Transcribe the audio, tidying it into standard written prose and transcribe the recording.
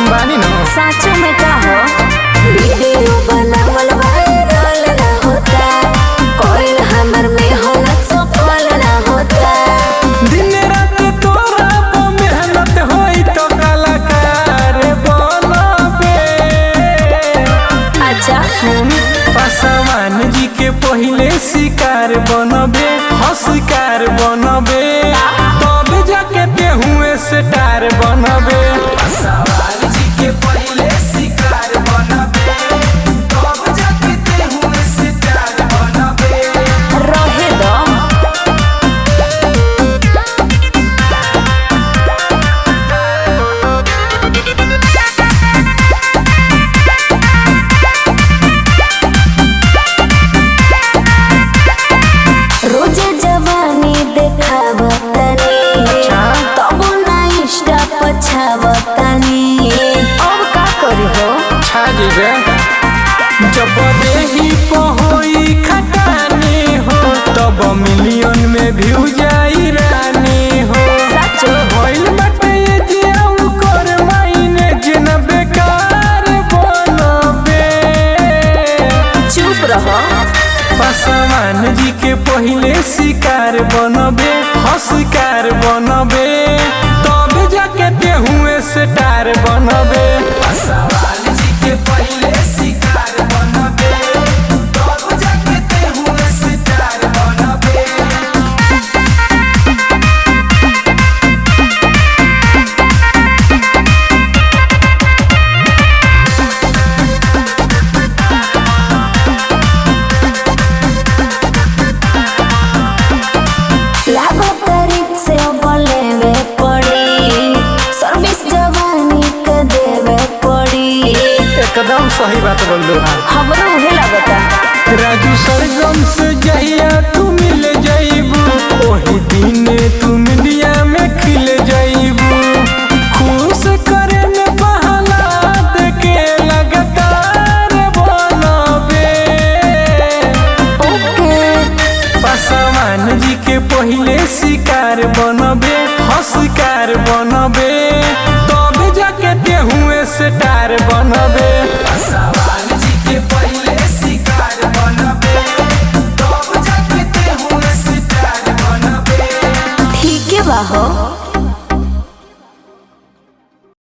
बानी ना साचो में का हो वीडियो बनावल वायरल ना होता कोई हमर में होला सफल ना होता। दिन रात तोरा पे मेहनत होई तो कलाकार बनबे। अच्छा सुन पासवान जी के पहले शिकार बनबे, शिकार बनबे तब जाके तेहुए स्टार बनबे। पासवान जी के पहले शिकार बनबे तब जाके तेहुए स्टार बनबे। रहे दो रोजे जवानी देखावतनी तब ना इंस्टा पछावतनी अब का करी हो छा जीवे जब देही पहोई खटानी हो तब मिलियन में व्यू जाई रानी हो। साचो भइल बाटे ये जियाऊ कर मायने जिन बेकार बनबे। चुप रहो पासवान जी के पहले शिकार बनबे, शिकार बनबे तब जाके तेहुए स्टार बनबे। पासवान जी के पहले शिकार बनबे तब जाके तेहुए स्टार बनबे। लागो तारीख से बोलेवे पड़ी सर्विस जवानी के देवे पड़ी। एकदम सही बात बोल रहा। हमरो उहे लागता राजू सरगम से जहिया तू मिल जाइबू ओही दिन तू मीडिया में खिल जाइबू। खुश करे में बहाना देके लगातार बनबे। ओके पासवान जी के पहले शिकार बनबे, शिकार बनबे तब जाके तेहुए स्टार बनबे। पासवान जी के पहले शिकार बनबे तब जाके तेहुए स्टार बनबे। ठीक है बा हो।